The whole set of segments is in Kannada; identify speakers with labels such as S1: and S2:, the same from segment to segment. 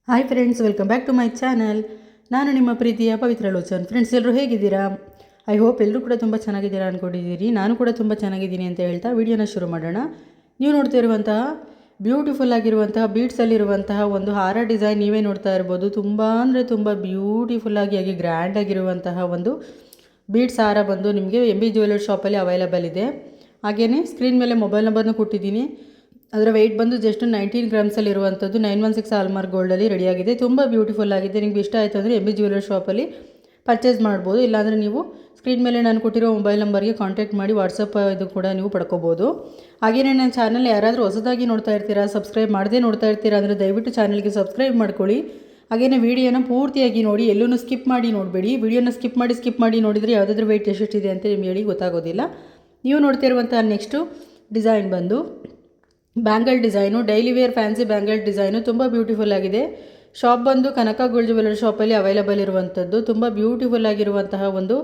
S1: Hi friends, welcome back to my channel. ನಾನು ನಿಮ್ಮ ಪ್ರೀತಿಯ ಪವಿತ್ರ ಲೋಚನ್. ಫ್ರೆಂಡ್ಸ್, ಎಲ್ಲರೂ ಹೇಗಿದ್ದೀರಾ? ಐ ಹೋಪ್ ಎಲ್ಲರೂ ಕೂಡ ತುಂಬ ಚೆನ್ನಾಗಿದ್ದೀರಾ ಅಂದ್ಕೊಂಡಿದ್ದೀರಿ. ನಾನು ಕೂಡ ತುಂಬ ಚೆನ್ನಾಗಿದ್ದೀನಿ ಅಂತ ಹೇಳ್ತಾ ವಿಡಿಯೋನ ಶುರು ಮಾಡೋಣ. ನೀವು ನೋಡ್ತಾ ಇರುವಂತಹ ಬ್ಯೂಟಿಫುಲ್ ಆಗಿರುವಂತಹ ಬೀಡ್ಸಲ್ಲಿರುವಂತಹ ಒಂದು ಹಾರ ಡಿಸೈನ್ ನೀವೇ ನೋಡ್ತಾ ಇರ್ಬೋದು. ತುಂಬ ಅಂದರೆ ತುಂಬ ಬ್ಯೂಟಿಫುಲ್ಲಾಗಿ ಗ್ರ್ಯಾಂಡ್ ಆಗಿರುವಂತಹ ಒಂದು ಬೀಡ್ಸ್ ಹಾರ ಬಂದು ನಿಮಗೆ MB ಜ್ಯುವೆಲರ್ಸ್ ಶಾಪಲ್ಲಿ ಅವೈಲಬಲ್ ಇದೆ. ಹಾಗೆಯೇ ಸ್ಕ್ರೀನ್ ಮೇಲೆ ಮೊಬೈಲ್ ನಂಬರ್ನು ಕೊಟ್ಟಿದ್ದೀನಿ. ಅದರ ವೆಯ್ಟ್ ಬಂದು ಜಸ್ಟ್ 19 ಗ್ರಾಮ್ಸಲ್ಲಿ ಇರುವಂಥದ್ದು 916 ಹಾಲ್ಮಾರ್ಕ್ ಗೋಲ್ಡಲ್ಲಿ ರೆಡಿಯಾಗಿದೆ. ತುಂಬ ಬ್ಯೂಟಿಫುಲ್ ಆಗಿದೆ. ನಿಮಗೆ ಇಷ್ಟ ಆಯಿತು ಅಂದರೆ MB ಜ್ಯುವೆಲರ್ಸ್ ಶಾಪಲ್ಲಿ ಪರ್ಚೇಸ್ ಮಾಡ್ಬೋದು. ಇಲ್ಲಾಂದರೆ ನೀವು ಸ್ಕ್ರೀನ್ ಮೇಲೆ ನಾನು ಕೊಟ್ಟಿರೋ ಮೊಬೈಲ್ ನಂಬರ್ಗೆ ಕಾಂಟ್ಯಾಕ್ಟ್ ಮಾಡಿ ವಾಟ್ಸಪ್ ಇದು ಕೂಡ ನೀವು ಪಡ್ಕೋಬೋದು. ಹಾಗೆಯೇ ನನ್ನ ಚಾನಲ್ ಯಾರಾದರೂ ಹೊಸದಾಗಿ ನೋಡ್ತಾ ಇರ್ತೀರಾ, ಸಬ್ಸ್ಕ್ರೈಬ್ ಮಾಡದೇ ನೋಡ್ತಾ ಇರ್ತೀರಾ ಅಂದರೆ ದಯವಿಟ್ಟು ಚಾನಲ್ಗೆ ಸಬ್ಸ್ಕ್ರೈಬ್ ಮಾಡ್ಕೊಳ್ಳಿ. ಹಾಗೆಯೇ ವೀಡಿಯೋನ ಪೂರ್ತಿಯಾಗಿ ನೋಡಿ, ಎಲ್ಲೂ ಸ್ಕಿಪ್ ಮಾಡಿ ನೋಡಬೇಡಿ. ವೀಡಿಯೋನ ಸ್ಕಿಪ್ ಮಾಡಿ ನೋಡಿದರೆ ಯಾವುದಾದ್ರೂ ವೆಯ್ಟ್ ಎಷ್ಟಿದೆ ಅಂತ ನಿಮಗೆ ಹೇಳಿ ಗೊತ್ತಾಗೋದಿಲ್ಲ. ನೀವು ನೋಡ್ತಿರುವಂಥ ನೆಕ್ಸ್ಟು ಡಿಸೈನ್ ಬಂದು bangle design, daily wear fancy bangle design ತುಂಬ ಬ್ಯೂಟಿಫುಲ್ ಆಗಿದೆ. ಶಾಪ್ ಬಂದು ಕನಕ ಗೋಲ್ಡ್ ಜ್ಯುವೆಲರಿ ಶಾಪಲ್ಲಿ ಅವೈಲಬಲ್ ಇರುವಂಥದ್ದು. ತುಂಬ ಬ್ಯೂಟಿಫುಲ್ ಆಗಿರುವಂತಹ ಒಂದು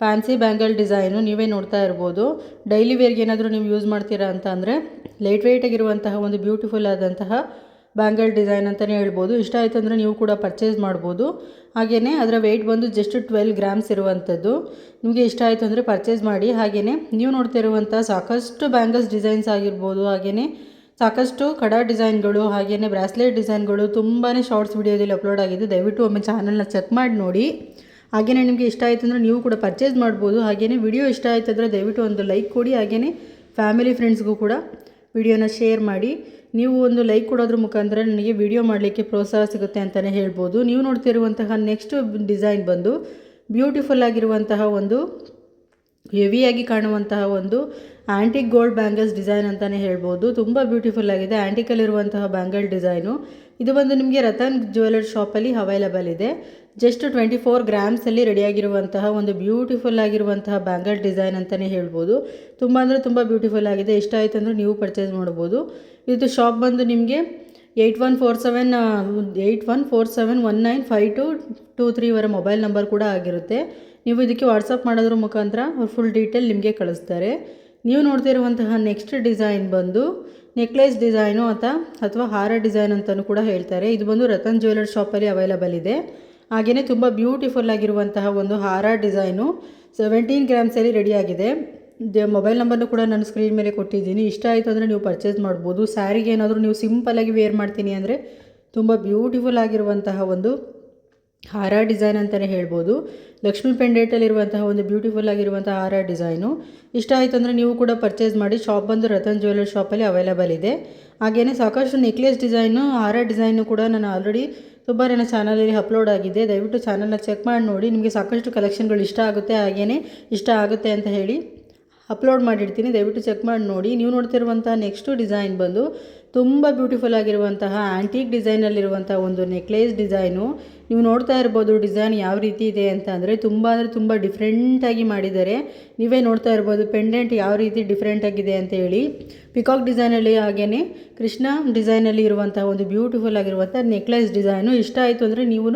S1: ಫ್ಯಾನ್ಸಿ ಬ್ಯಾಂಗಲ್ ಡಿಸೈನು ನೀವೇ ನೋಡ್ತಾ ಇರ್ಬೋದು. ಡೈಲಿ ವೇರ್ಗೆ ಏನಾದರೂ ನೀವು ಯೂಸ್ ಮಾಡ್ತೀರಾ ಅಂತ ಅಂದರೆ ಲೈಟ್ ವೆಯ್ಟ್ ಆಗಿರುವಂತಹ ಒಂದು ಬ್ಯೂಟಿಫುಲ್ ಆದಂತಹ ಬ್ಯಾಂಗಲ್ ಡಿಸೈನ್ ಅಂತಲೇ ಹೇಳ್ಬೋದು. ಇಷ್ಟ ಆಯಿತು ಅಂದರೆ ನೀವು ಕೂಡ ಪರ್ಚೇಸ್ ಮಾಡ್ಬೋದು. ಹಾಗೆಯೇ ಅದರ ವೆಯ್ಟ್ ಬಂದು ಜಸ್ಟ್ 12 ಗ್ರಾಮ್ಸ್ ಇರುವಂಥದ್ದು. ನಿಮಗೆ ಇಷ್ಟ ಆಯಿತು ಅಂದರೆ ಪರ್ಚೇಸ್ ಮಾಡಿ. ಹಾಗೆಯೇ ನೀವು ನೋಡ್ತಾ ಇರುವಂಥ ಸಾಕಷ್ಟು ಬ್ಯಾಂಗಲ್ಸ್ ಡಿಸೈನ್ಸ್ ಆಗಿರ್ಬೋದು, ಹಾಗೆಯೇ ಸಾಕಷ್ಟು ಕಡಾ ಡಿಸೈನ್ಗಳು, ಹಾಗೆಯೇ ಬ್ರಾಸ್ಲೆಟ್ ಡಿಸೈನ್ಗಳು ತುಂಬಾ ಶಾರ್ಟ್ಸ್ ವಿಡಿಯೋದಲ್ಲಿ ಅಪ್ಲೋಡ್ ಆಗಿದೆ. ದಯವಿಟ್ಟು ಒಮ್ಮೆ ಚಾನಲ್ನ ಚೆಕ್ ಮಾಡಿ ನೋಡಿ. ಹಾಗೆಯೇ ನಿಮಗೆ ಇಷ್ಟ ಆಯಿತು ಅಂದರೆ ನೀವು ಕೂಡ ಪರ್ಚೇಸ್ ಮಾಡ್ಬೋದು. ಹಾಗೆಯೇ ವಿಡಿಯೋ ಇಷ್ಟ ಆಯಿತು ಅಂದರೆ ದಯವಿಟ್ಟು ಒಂದು ಲೈಕ್ ಕೊಡಿ. ಹಾಗೆಯೇ ಫ್ಯಾಮಿಲಿ ಫ್ರೆಂಡ್ಸ್ಗೂ ಕೂಡ ವಿಡಿಯೋನ ಶೇರ್ ಮಾಡಿ. ನೀವು ಒಂದು ಲೈಕ್ ಕೊಡೋದ್ರ ಮುಖಾಂತರ ನನಗೆ ವಿಡಿಯೋ ಮಾಡಲಿಕ್ಕೆ ಪ್ರೋತ್ಸಾಹ ಸಿಗುತ್ತೆ ಅಂತಲೇ ಹೇಳ್ಬೋದು. ನೀವು ನೋಡ್ತಿರುವಂತಹ ನೆಕ್ಸ್ಟ್ ಡಿಸೈನ್ ಬಂದು ಬ್ಯೂಟಿಫುಲ್ ಆಗಿರುವಂತಹ ಒಂದು ಹೆವಿಯಾಗಿ ಕಾಣುವಂತಹ ಒಂದು ಆ್ಯಂಟಿಕ್ ಗೋಲ್ಡ್ ಬ್ಯಾಂಗಲ್ಸ್ ಡಿಸೈನ್ ಅಂತಲೇ ಹೇಳ್ಬೋದು. ತುಂಬ ಬ್ಯೂಟಿಫುಲ್ ಆಗಿದೆ. ಆ್ಯಂಟಿಕಲ್ಲಿರುವಂತಹ ಬ್ಯಾಂಗಲ್ ಡಿಸೈನು ಇದು ಬಂದು ನಿಮಗೆ ರತನ್ ಜ್ಯುವೆಲರ್ಸ್ ಶಾಪಲ್ಲಿ ಅವೈಲಬಲ್ ಇದೆ. ಜಸ್ಟ್ 24 ಗ್ರಾಮ್ಸಲ್ಲಿ ರೆಡಿಯಾಗಿರುವಂತಹ ಒಂದು ಬ್ಯೂಟಿಫುಲ್ ಆಗಿರುವಂತಹ ಬ್ಯಾಂಗಲ್ ಡಿಸೈನ್ ಅಂತಲೇ ಹೇಳ್ಬೋದು. ತುಂಬ ಅಂದರೆ ತುಂಬ ಬ್ಯೂಟಿಫುಲ್ ಆಗಿದೆ. ಇಷ್ಟ ಆಯಿತು ಅಂದರೆ ನೀವು ಪರ್ಚೇಸ್ ಮಾಡ್ಬೋದು. ಇದು ಶಾಪ್ ಬಂದು ನಿಮಗೆ 8147195223 ಇವರ ಮೊಬೈಲ್ ನಂಬರ್ ಕೂಡ ಆಗಿರುತ್ತೆ. ನೀವು ಇದಕ್ಕೆ ವಾಟ್ಸಪ್ ಮಾಡೋದ್ರ ಮುಖಾಂತರ ಅವ್ರು ಫುಲ್ ಡೀಟೇಲ್ ನಿಮಗೆ ಕಳಿಸ್ತಾರೆ. ನೀವು ನೋಡ್ತಿರುವಂತಹ ನೆಕ್ಸ್ಟ್ ಡಿಸೈನ್ ಬಂದು ನೆಕ್ಲೆಸ್ ಡಿಸೈನು ಅಥವಾ ಹಾರ ಡಿಸೈನ್ ಅಂತಲೂ ಕೂಡ ಹೇಳ್ತಾರೆ. ಇದು ಬಂದು ರತನ್ ಜ್ಯುವೆಲರ್ಸ್ ಶಾಪಲ್ಲಿ ಅವೈಲಬಲ್ ಇದೆ. ಹಾಗೆಯೇ ತುಂಬ ಬ್ಯೂಟಿಫುಲ್ ಆಗಿರುವಂತಹ ಒಂದು ಹಾರ ಡಿಸೈನು 17 ಗ್ರಾಮ್ಸಲ್ಲಿ ರೆಡಿಯಾಗಿದೆ. ಮೊಬೈಲ್ ನಂಬರ್ನು ಕೂಡ ನಾನು ಸ್ಕ್ರೀನ್ ಮೇಲೆ ಕೊಟ್ಟಿದ್ದೀನಿ. ಇಷ್ಟ ಆಯಿತು ಅಂದರೆ ನೀವು ಪರ್ಚೇಸ್ ಮಾಡ್ಬೋದು. ಸ್ಯಾರಿಗೆ ಏನಾದರೂ ನೀವು ಸಿಂಪಲ್ಲಾಗಿ ವೇರ್ ಮಾಡ್ತೀನಿ ಅಂದರೆ ತುಂಬ ಬ್ಯೂಟಿಫುಲ್ ಆಗಿರುವಂತಹ ಒಂದು ಹಾರ ಡಿಸೈನ್ ಅಂತಲೇ ಹೇಳ್ಬೋದು. ಲಕ್ಷ್ಮಿ ಪೆಂಡೆಂಟಲ್ಲಿರುವಂತಹ ಒಂದು ಬ್ಯೂಟಿಫುಲ್ ಆಗಿರುವಂತಹ ಹಾರ ಡಿಸೈನು ಇಷ್ಟ ಆಯಿತು ಅಂದರೆ ನೀವು ಕೂಡ ಪರ್ಚೇಸ್ ಮಾಡಿ. ಶಾಪ್ ಬಂದು ರತನ್ ಜ್ಯುವೆಲರ್ಸ್ ಶಾಪಲ್ಲಿ ಅವೈಲಬಲ್ ಇದೆ. ಹಾಗೆಯೇ ಸಾಕಷ್ಟು ನೆಕ್ಲೆಸ್ ಡಿಸೈನು, ಹಾರ ಡಿಸೈನು ಕೂಡ ನಾನು ಆಲ್ರೆಡಿ ತುಂಬ ನನ್ನ ಚಾನಲಲ್ಲಿ ಅಪ್ಲೋಡ್ ಆಗಿದೆ. ದಯವಿಟ್ಟು ಚಾನಲ್ನ ಚೆಕ್ ಮಾಡಿ ನೋಡಿ. ನಿಮಗೆ ಸಾಕಷ್ಟು ಕಲೆಕ್ಷನ್ಗಳು ಇಷ್ಟ ಆಗುತ್ತೆ, ಹಾಗೆಯೇ ಇಷ್ಟ ಆಗುತ್ತೆ ಅಂತ ಹೇಳಿ ಅಪ್ಲೋಡ್ ಮಾಡಿರ್ತೀನಿ. ದಯವಿಟ್ಟು ಚೆಕ್ ಮಾಡಿ ನೋಡಿ. ನೀವು ನೋಡ್ತಿರುವಂಥ ನೆಕ್ಸ್ಟು ಡಿಸೈನ್ ಬಂದು ತುಂಬ ಬ್ಯೂಟಿಫುಲ್ ಆಗಿರುವಂತಹ ಆ್ಯಂಟಿಕ್ ಡಿಸೈನಲ್ಲಿರುವಂಥ ಒಂದು ನೆಕ್ಲೇಸ್ ಡಿಸೈನು ನೀವು ನೋಡ್ತಾ ಇರ್ಬೋದು. ಡಿಸೈನ್ ಯಾವ ರೀತಿ ಇದೆ ಅಂತ ಅಂದರೆ ತುಂಬ ಡಿಫ್ರೆಂಟಾಗಿ ಮಾಡಿದ್ದಾರೆ. ನೀವೇ ನೋಡ್ತಾ ಇರ್ಬೋದು ಪೆಂಡೆಂಟ್ ಯಾವ ರೀತಿ ಡಿಫ್ರೆಂಟಾಗಿದೆ ಅಂತ ಹೇಳಿ. ಪಿಕಾಕ್ ಡಿಸೈನಲ್ಲಿ ಹಾಗೆಯೇ ಕೃಷ್ಣ ಡಿಸೈನಲ್ಲಿ ಇರುವಂಥ ಒಂದು ಬ್ಯೂಟಿಫುಲ್ ಆಗಿರುವಂಥ ನೆಕ್ಲೆಸ್ ಡಿಸೈನು ಇಷ್ಟ ಆಯಿತು ಅಂದರೆ ನೀವು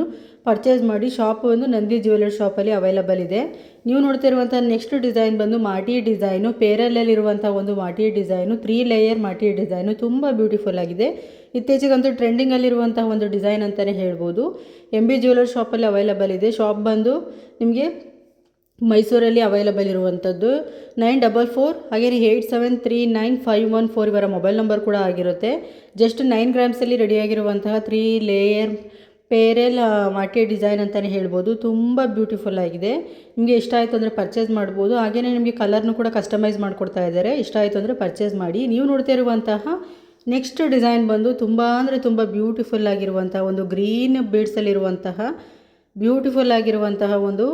S1: ಪರ್ಚೇಸ್ ಮಾಡಿ. ಶಾಪ್ ಒಂದು ನಂದಿ ಜ್ಯುವೆಲರ್ಸ್ ಶಾಪಲ್ಲಿ ಅವೈಲಬಲ್ ಇದೆ. ನೀವು ನೋಡ್ತಿರುವಂಥ ನೆಕ್ಸ್ಟ್ ಡಿಸೈನ್ ಬಂದು ಮಾಟಿ ಡಿಸೈನು, ಪೇರಲ್ಲಲ್ಲಿರುವಂಥ ಒಂದು ಮಾಟಿ ಡಿಸೈನು, 3 ಲೇಯರ್ ಮಾಟಿ ಡಿಸೈನು ತುಂಬ ಬ್ಯೂಟಿಫುಲ್ ಆಗಿದೆ. ಇತ್ತೀಚೆಗಂತೂ ಟ್ರೆಂಡಿಂಗಲ್ಲಿರುವಂಥ ಒಂದು ಡಿಸೈನ್ ಅಂತಲೇ ಹೇಳ್ಬೋದು. MB ಜ್ಯುವೆಲರ್ಸ್ ಶಾಪಲ್ಲಿ ಅವೈಲಬಲ್ ಇದೆ. ಶಾಪ್ ಬಂದು ನಿಮಗೆ ಮೈಸೂರಲ್ಲಿ ಅವೈಲಬಲ್ ಇರುವಂಥದ್ದು 944 ಹಾಗೆಯೇ 87395114 ಇವರ ಮೊಬೈಲ್ ನಂಬರ್ ಕೂಡ ಆಗಿರುತ್ತೆ. ಜಸ್ಟ್ 9 ಗ್ರಾಮ್ಸಲ್ಲಿ ರೆಡಿಯಾಗಿರುವಂತಹ 3 ಲೇಯರ್ ಪೇರೆಲ್ ಮಾಟಿ ಡಿಸೈನ್ ಅಂತಲೇ ಹೇಳ್ಬೋದು. ತುಂಬ ಬ್ಯೂಟಿಫುಲ್ ಆಗಿದೆ. ನಿಮಗೆ ಇಷ್ಟ ಆಯಿತು ಅಂದರೆ ಪರ್ಚೇಸ್ ಮಾಡ್ಬೋದು. ಹಾಗೆಯೇ ನಿಮಗೆ ಕಲರ್ನು ಕೂಡ ಕಸ್ಟಮೈಸ್ ಮಾಡಿಕೊಡ್ತಾ ಇದ್ದಾರೆ. ಇಷ್ಟ ಆಯಿತು ಅಂದರೆ ಪರ್ಚೇಸ್ ಮಾಡಿ. ನೀವು ನೋಡ್ತಾ ಇರುವಂತಹ ನೆಕ್ಸ್ಟ್ ಡಿಸೈನ್ ಬಂದು ತುಂಬ ಅಂದರೆ ತುಂಬ ಬ್ಯೂಟಿಫುಲ್ ಆಗಿರುವಂಥ ಒಂದು ಗ್ರೀನ್ ಬೀಡ್ಸಲ್ಲಿರುವಂತಹ ಬ್ಯೂಟಿಫುಲ್ ಆಗಿರುವಂತಹ ಒಂದು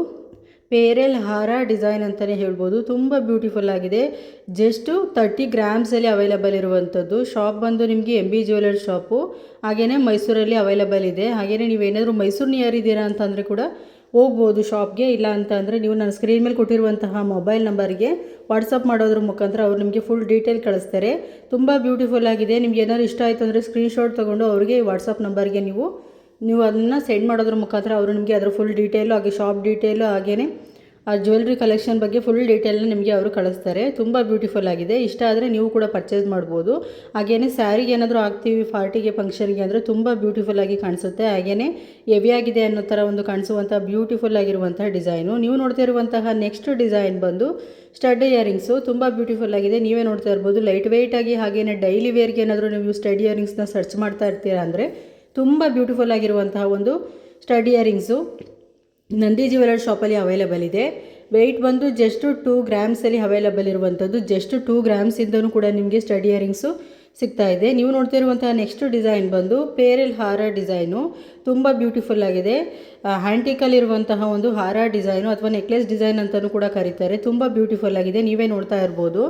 S1: ಪೇರೆಲ್ ಹಾರ ಡಿಸೈನ್ ಅಂತಲೇ ಹೇಳ್ಬೋದು. ತುಂಬ ಬ್ಯೂಟಿಫುಲ್ ಆಗಿದೆ. ಜಸ್ಟು 30 ಗ್ರಾಮ್ಸಲ್ಲಿ ಅವೈಲಬಲ್ ಇರುವಂಥದ್ದು. ಶಾಪ್ ಬಂದು ನಿಮಗೆ MB ಜ್ಯುವೆಲರ್ಸ್ ಶಾಪು, ಹಾಗೆಯೇ ಮೈಸೂರಲ್ಲಿ ಅವೈಲಬಲ್ ಇದೆ. ಹಾಗೆಯೇ ನೀವೇನಾದರೂ ಮೈಸೂರು ನಿಯರ್ ಇದ್ದೀರಾ ಅಂತಂದರೆ ಕೂಡ ಹೋಗ್ಬೋದು ಶಾಪ್ಗೆ. ಇಲ್ಲ ಅಂತ ಅಂದರೆ ನೀವು ನನ್ನ ಸ್ಕ್ರೀನ್ ಮೇಲೆ ಕೊಟ್ಟಿರುವಂತಹ ಮೊಬೈಲ್ ನಂಬರ್ಗೆ ವಾಟ್ಸಪ್ ಮಾಡೋದ್ರ ಮುಖಾಂತರ ಅವ್ರು ನಿಮಗೆ ಫುಲ್ ಡೀಟೇಲ್ ಕಳಿಸ್ತಾರೆ. ತುಂಬ ಬ್ಯೂಟಿಫುಲ್ ಆಗಿದೆ. ನಿಮ್ಗೆ ಏನಾದ್ರು ಇಷ್ಟ ಆಯಿತು ಅಂದರೆ ಸ್ಕ್ರೀನ್ಶಾಟ್ ತೊಗೊಂಡು ಅವ್ರಿಗೆ ವಾಟ್ಸಪ್ ನಂಬರ್ಗೆ ನೀವು ಅದನ್ನು ಸೆಂಡ್ ಮಾಡೋದ್ರ ಮುಖಾಂತರ ಅವರು ನಿಮಗೆ ಅದರ ಫುಲ್ ಡೀಟೇಲು ಹಾಗೆ ಶಾಪ್ ಡೀಟೇಲು ಹಾಗೆಯೇ ಆ ಜ್ಯುವೆಲ್ರಿ ಕಲೆಕ್ಷನ್ ಬಗ್ಗೆ ಫುಲ್ ಡೀಟೇಲ್ನ ನಿಮಗೆ ಅವರು ಕಳಿಸ್ತಾರೆ. ತುಂಬ ಬ್ಯೂಟಿಫುಲ್ ಆಗಿದೆ. ಇಷ್ಟ ಆದರೆ ನೀವು ಕೂಡ ಪರ್ಚೇಸ್ ಮಾಡ್ಬೋದು. ಹಾಗೆಯೇ ಸ್ಯಾರಿಗೆ ಏನಾದರೂ ಹಾಕ್ತೀವಿ ಪಾರ್ಟಿಗೆ ಫಂಕ್ಷನ್ಗೆ ಅಂದರೆ ತುಂಬ ಬ್ಯೂಟಿಫುಲ್ ಆಗಿ ಕಾಣಿಸುತ್ತೆ. ಹಾಗೆಯೇ ಹೆವಿಯಾಗಿದೆ ಅನ್ನೋ ಥರ ಒಂದು ಕಾಣಿಸುವಂಥ ಬ್ಯೂಟಿಫುಲ್ ಆಗಿರುವಂಥ ಡಿಸೈನು. ನೀವು ನೋಡ್ತಾ ಇರುವಂತಹ ನೆಕ್ಸ್ಟ್ ಡಿಸೈನ್ ಬಂದು ಸ್ಟಡ್ ಇಯರಿಂಗ್ಸು. ತುಂಬ ಬ್ಯೂಟಿಫುಲ್ ಆಗಿದೆ. ನೀವೇ ನೋಡ್ತಾ ಇರ್ಬೋದು. ಲೈಟ್ ವೆಯ್ಟಾಗಿ ಹಾಗೆಯೇ ಡೈಲಿ ವೇರ್ಗೆ ಏನಾದರೂ ನೀವು ಸ್ಟಡ್ ಇಯರಿಂಗ್ಸ್ನ ಸರ್ಚ್ ಮಾಡ್ತಾ ಇರ್ತೀರಾ ಅಂದರೆ ತುಂಬ ಬ್ಯೂಟಿಫುಲ್ ಆಗಿರುವಂತಹ ಒಂದು ಸ್ಟಡ್ ಇಯರಿಂಗ್ಸು ನಂದಿ ಜ್ಯುವೆಲರ್ ಶಾಪಲ್ಲಿ ಅವೈಲೇಬಲ್ ಇದೆ. ವೆಯ್ಟ್ ಬಂದು ಜಸ್ಟ್ 2 ಗ್ರಾಮ್ಸಲ್ಲಿ ಅವೈಲೇಬಲ್ ಇರುವಂಥದ್ದು. ಜಸ್ಟ್ 2 ಗ್ರಾಮ್ಸಿಂದನೂ ಕೂಡ ನಿಮಗೆ ಸ್ಟಡ್ ಇಯರಿಂಗ್ಸು ಸಿಗ್ತಾ ಇದೆ. ನೀವು ನೋಡ್ತಿರುವಂತಹ ನೆಕ್ಸ್ಟ್ ಡಿಸೈನ್ ಬಂದು ಪೇರಲ್ ಹಾರ ಡಿಸೈನು. ತುಂಬ ಬ್ಯೂಟಿಫುಲ್ ಆಗಿದೆ. ಹ್ಯಾಂಟಿಕಲ್ಲಿರುವಂತಹ ಒಂದು ಹಾರ ಡಿಸೈನು ಅಥವಾ ನೆಕ್ಲೆಸ್ ಡಿಸೈನ್ ಅಂತಲೂ ಕೂಡ ಕರೀತಾರೆ. ತುಂಬ ಬ್ಯೂಟಿಫುಲ್ ಆಗಿದೆ. ನೀವೇ ನೋಡ್ತಾ ಇರ್ಬೋದು.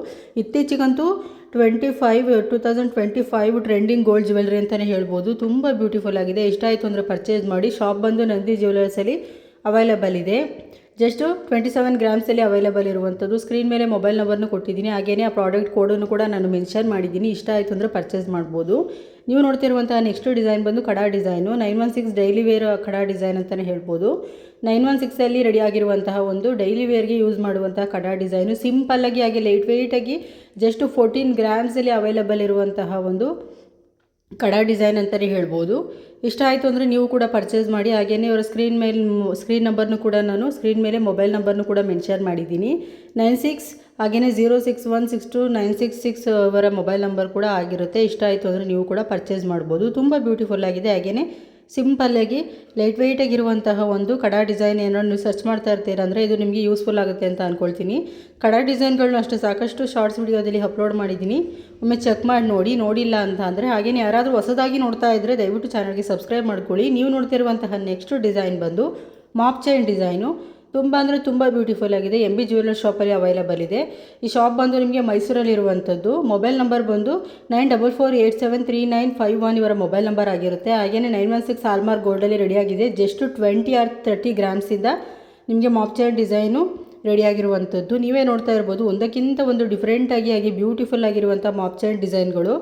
S1: ಇತ್ತೀಚೆಗಂತೂ 2025 ಟ್ರೆಂಡಿಂಗ್ ಗೋಲ್ಡ್ ಜ್ಯುವೆಲ್ರಿ ಅಂತಲೇ ಹೇಳ್ಬೋದು. ತುಂಬ ಬ್ಯೂಟಿಫುಲ್ ಆಗಿದೆ. ಇಷ್ಟ ಆಯಿತು ಅಂದರೆ ಪರ್ಚೇಸ್ ಮಾಡಿ. ಶಾಪ್ ಬಂದು ನಂದಿ ಜ್ಯುವೆಲರ್ಸಲ್ಲಿ ಅವೈಲೇಬಲ್ ಇದೆ. ಜಸ್ಟ್ 27 ಗ್ರಾಮ್ಸಲ್ಲಿ ಅವೈಲೇಬಲ್ ಇರುವಂಥದ್ದು. ಸ್ಕ್ರೀನ್ ಮೇಲೆ ಮೊಬೈಲ್ ನಂಬರ್ನು ಕೊಟ್ಟಿದ್ದೀನಿ. ಹಾಗೆಯೇ ಆ ಪ್ರಾಡಕ್ಟ್ ಕೋಡನ್ನು ಕೂಡ ನಾನು ಮೆನ್ಷನ್ ಮಾಡಿದ್ದೀನಿ. ಇಷ್ಟ ಆಯಿತು ಅಂದರೆ ಪರ್ಚೇಸ್ ಮಾಡ್ಬೋದು. ನೀವು ನೋಡ್ತಿರುವಂತಹ ನೆಕ್ಸ್ಟ್ ಡಿಸೈನ್ ಬಂದು ಕಡಾ ಡಿಸೈನು. 916 ಡೈಲಿ ವೇರ್ ಕಡಾ ಡಿಸೈನ್ ಅಂತಲೇ ಹೇಳ್ಬೋದು. 916ಅಲ್ಲಿ ರೆಡಿ ಆಗಿರುವಂತಹ ಒಂದು ಡೈಲಿ ವೇರ್ಗೆ ಯೂಸ್ ಮಾಡುವಂತಹ ಕಡಾ ಡಿಸೈನು. ಸಿಂಪಲ್ಲಾಗಿ ಹಾಗೆ ಲೈಟ್ ವೆಯ್ಟಾಗಿ ಜಸ್ಟ್ 14 ಗ್ರಾಮ್ಸಲ್ಲಿ ಅವೈಲೇಬಲ್ ಇರುವಂತಹ ಒಂದು ಕಡಾ ಡಿಸೈನ್ ಅಂತಲೇ ಹೇಳ್ಬೋದು. ಇಷ್ಟ ಆಯಿತು ಅಂದರೆ ನೀವು ಕೂಡ ಪರ್ಚೇಸ್ ಮಾಡಿ. ಹಾಗೆಯೇ ಅವರ ಸ್ಕ್ರೀನ್ ನಂಬರ್ನು ಕೂಡ ನಾನು ಸ್ಕ್ರೀನ್ ಮೇಲೆ ಮೊಬೈಲ್ ನಂಬರ್ನು ಕೂಡ ಮೆನ್ಷನ್ ಮಾಡಿದ್ದೀನಿ. 96 ಹಾಗೆಯೇ 061629666 ಅವರ ಮೊಬೈಲ್ ನಂಬರ್ ಕೂಡ ಆಗಿರುತ್ತೆ. ಇಷ್ಟ ಆಯಿತು ಅಂದರೆ ನೀವು ಕೂಡ ಪರ್ಚೇಸ್ ಮಾಡ್ಬೋದು. ತುಂಬ ಬ್ಯೂಟಿಫುಲ್ ಆಗಿದೆ. ಹಾಗೆಯೇ ಸಿಂಪಲ್ಲಾಗಿ ಲೈಟ್ ವೆಯ್ಟಾಗಿರುವಂತಹ ಒಂದು ಕಡಾ ಡಿಸೈನ್ ಏನಾದ್ರು ನೀವು ಸರ್ಚ್ ಮಾಡ್ತಾ ಇರ್ತೀರ ಅಂದರೆ ಇದು ನಿಮಗೆ ಯೂಸ್ಫುಲ್ ಆಗುತ್ತೆ ಅಂತ ಅಂದ್ಕೊಳ್ತೀನಿ. ಕಡಾ ಡಿಸೈನ್ಗಳನ್ನ ಅಷ್ಟು ಸಾಕಷ್ಟು ಶಾರ್ಟ್ಸ್ ವಿಡಿಯೋದಲ್ಲಿ ಅಪ್ಲೋಡ್ ಮಾಡಿದ್ದೀನಿ. ಒಮ್ಮೆ ಚೆಕ್ ಮಾಡಿ ನೋಡಿ. ನೋಡಿಲ್ಲ ಅಂತ ಅಂದರೆ ಹಾಗೆಯೇ ಯಾರಾದರೂ ಹೊಸದಾಗಿ ನೋಡ್ತಾ ಇದ್ದರೆ ದಯವಿಟ್ಟು ಚಾನಲ್ಗೆ ಸಬ್ಸ್ಕ್ರೈಬ್ ಮಾಡ್ಕೊಳ್ಳಿ. ನೀವು ನೋಡ್ತಿರುವಂತಹ ನೆಕ್ಸ್ಟ್ ಡಿಸೈನ್ ಬಂದು ಮಾಪ್ ಚೈನ್ ಡಿಸೈನು. ತುಂಬ ಅಂದರೆ ತುಂಬ ಬ್ಯೂಟಿಫುಲ್ ಆಗಿದೆ. MB ಜ್ಯುವೆಲರ್ ಶಾಪಲ್ಲಿ ಅವೈಲೇಬಲ್ ಇದೆ. ಈ ಶಾಪ್ ಬಂದು ನಿಮಗೆ ಮೈಸೂರಲ್ಲಿರುವಂಥದ್ದು. ಮೊಬೈಲ್ ನಂಬರ್ ಬಂದು 9448739551 ಇವರ ಮೊಬೈಲ್ ನಂಬರ್ ಆಗಿರುತ್ತೆ. ಹಾಗೆಯೇ 916 ಹಾಲ್ಮಾರ್ಕ್ ಗೋಲ್ಡಲ್ಲಿ ರೆಡಿಯಾಗಿದೆ. ಜಸ್ಟ್ 20 or 30 ಗ್ರಾಮ್ಸಿಂದ ನಿಮಗೆ ಮಾಪ್ ಚೈನ್ ಡಿಸೈನು ರೆಡಿಯಾಗಿರುವಂಥದ್ದು. ನೀವೇ ನೋಡ್ತಾ ಇರ್ಬೋದು. ಒಂದಕ್ಕಿಂತ ಒಂದು ಡಿಫ್ರೆಂಟಾಗಿ ಹಾಗೆ ಬ್ಯೂಟಿಫುಲ್ ಆಗಿರುವಂಥ ಮಾಪ್ ಚೈನ್ ಡಿಸೈನ್ಗಳು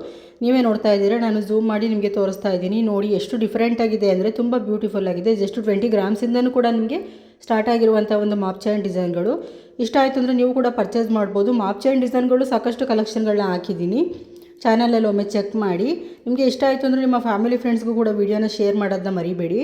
S1: ನೀವೇ ನೋಡ್ತಾ ಇದ್ದೀರಾ. ನಾನು ಝೂಮ್ ಮಾಡಿ ನಿಮಗೆ ತೋರಿಸ್ತಾ ಇದ್ದೀನಿ. ನೋಡಿ ಎಷ್ಟು ಡಿಫ್ರೆಂಟ್ ಆಗಿದೆ ಅಂದರೆ ತುಂಬ ಬ್ಯೂಟಿಫುಲ್ ಆಗಿದೆ. ಜಸ್ಟ್ 20 ಗ್ರಾಮ್ಸಿಂದನೂ ಕೂಡ ನಿಮಗೆ ಸ್ಟಾರ್ಟ್ ಆಗಿರುವಂಥ ಒಂದು ಮಾಪ್ ಚೈನ್ ಡಿಸೈನ್ಗಳು. ಇಷ್ಟ ಆಯಿತು ಅಂದರೆ ನೀವು ಕೂಡ ಪರ್ಚೇಸ್ ಮಾಡ್ಬೋದು. ಮಾಪ್ ಚೈನ್ ಡಿಸೈನ್ಗಳು ಸಾಕಷ್ಟು ಕಲೆಕ್ಷನ್ಗಳನ್ನ ಹಾಕಿದ್ದೀನಿ. ಚಾನಲಲ್ಲಿ ಒಮ್ಮೆ ಚೆಕ್ ಮಾಡಿ. ನಿಮಗೆ ಇಷ್ಟ ಆಯಿತು ಅಂದರೆ ನಿಮ್ಮ ಫ್ಯಾಮಿಲಿ ಫ್ರೆಂಡ್ಸ್ಗೂ ಕೂಡ ವೀಡಿಯೋನ ಶೇರ್ ಮಾಡೋದನ್ನ ಮರಿಬೇಡಿ.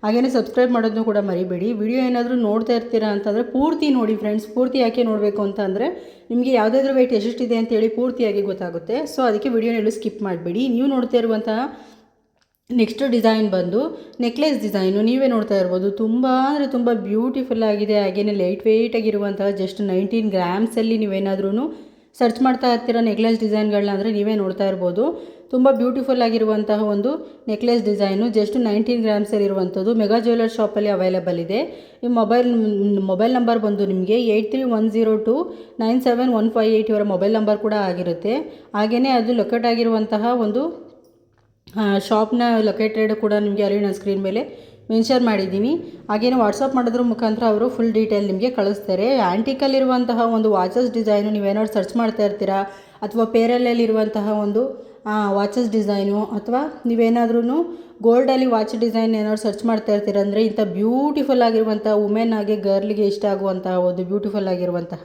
S1: ಹಾಗೆಯೇ ಸಬ್ಸ್ಕ್ರೈಬ್ ಮಾಡೋದನ್ನು ಕೂಡ ಮರಿಬೇಡಿ. ವಿಡಿಯೋ ಏನಾದರೂ ನೋಡ್ತಾ ಇರ್ತೀರಾ ಅಂತಂದರೆ ಪೂರ್ತಿ ನೋಡಿ ಫ್ರೆಂಡ್ಸ್. ಪೂರ್ತಿ ಯಾಕೆ ನೋಡಬೇಕು ಅಂತ ಅಂದರೆ ನಿಮಗೆ ಯಾವುದಾದ್ರೂ ವೆಯ್ಟ್ ಎಷ್ಟಿದೆ ಅಂತೇಳಿ ಪೂರ್ತಿಯಾಗಿ ಗೊತ್ತಾಗುತ್ತೆ. ಸೊ ಅದಕ್ಕೆ ವಿಡಿಯೋನೆಲ್ಲೂ ಸ್ಕಿಪ್ ಮಾಡಬೇಡಿ. ನೀವು ನೋಡ್ತಾ ಇರುವಂತಹ ನೆಕ್ಸ್ಟ್ ಡಿಸೈನ್ ಬಂದು ನೆಕ್ಲೆಸ್ ಡಿಸೈನು. ನೀವೇ ನೋಡ್ತಾ ಇರ್ಬೋದು. ತುಂಬ ಅಂದರೆ ತುಂಬ ಬ್ಯೂಟಿಫುಲ್ ಆಗಿದೆ. ಹಾಗೆಯೇ ಲೈಟ್ ವೆಯ್ಟಾಗಿರುವಂತಹ ಜಸ್ಟ್ 19 ಗ್ರಾಮ್ಸಲ್ಲಿ ನೀವೇನಾದ್ರೂ ಸರ್ಚ್ ಮಾಡ್ತಾ ಇರ್ತೀರ ನೆಕ್ಲೆಸ್ ಡಿಸೈನ್ಗಳನ್ನ ಅಂದರೆ ನೀವೇ ನೋಡ್ತಾ ಇರ್ಬೋದು. ತುಂಬ ಬ್ಯೂಟಿಫುಲ್ ಆಗಿರುವಂತಹ ಒಂದು ನೆಕ್ಲೆಸ್ ಡಿಸೈನು. ಜಸ್ಟ್ 19 ಗ್ರಾಮ್ಸಲ್ಲಿ ಇರುವಂಥದ್ದು. ಮೆಗಾ ಜ್ಯುವೆಲರ್ ಶಾಪಲ್ಲಿ ಅವೈಲೇಬಲ್ ಇದೆ. ಈ ಮೊಬೈಲ್ ನಂಬರ್ ಬಂದು ನಿಮಗೆ 8310297158 ಇವರ ಮೊಬೈಲ್ ನಂಬರ್ ಕೂಡ ಆಗಿರುತ್ತೆ. ಹಾಗೆಯೇ ಅದು ಲೊಕೇಟ್ ಆಗಿರುವಂತಹ ಒಂದು ಶಾಪ್ನ ಲೊಕೇಟೆಡ್ ಕೂಡ ನಿಮಗೆ ಅಲ್ಲಿ ನಾನು ಸ್ಕ್ರೀನ್ ಮೇಲೆ ಮೆನ್ಷನ್ ಮಾಡಿದ್ದೀನಿ. ಹಾಗೇನು ವಾಟ್ಸಪ್ ಮಾಡೋದ್ರ ಮುಖಾಂತರ ಅವರು ಫುಲ್ ಡೀಟೇಲ್ ನಿಮಗೆ ಕಳಿಸ್ತಾರೆ. ಆ್ಯಂಟಿಕಲ್ಲಿರುವಂತಹ ಒಂದು ವಾಚಸ್ ಡಿಸೈನು ನೀವೇನಾದ್ರು ಸರ್ಚ್ ಮಾಡ್ತಾ ಇರ್ತೀರಾ ಅಥವಾ ಪೇರಲಲ್ಲಿರುವಂತಹ ಒಂದು ವಾಚಸ್ ಡಿಸೈನು ಅಥವಾ ನೀವೇನಾದ್ರೂ ಗೋಲ್ಡಲ್ಲಿ ವಾಚ್ ಡಿಸೈನ್ ಏನಾದ್ರು ಸರ್ಚ್ ಮಾಡ್ತಾ ಇರ್ತೀರ ಅಂದರೆ ಇಂಥ ಬ್ಯೂಟಿಫುಲ್ ಆಗಿರುವಂಥ ವುಮೆನ್ ಆಗಿ ಗರ್ಲಿಗೆ ಇಷ್ಟ ಆಗುವಂತಹ ಒಂದು ಬ್ಯೂಟಿಫುಲ್ ಆಗಿರುವಂತಹ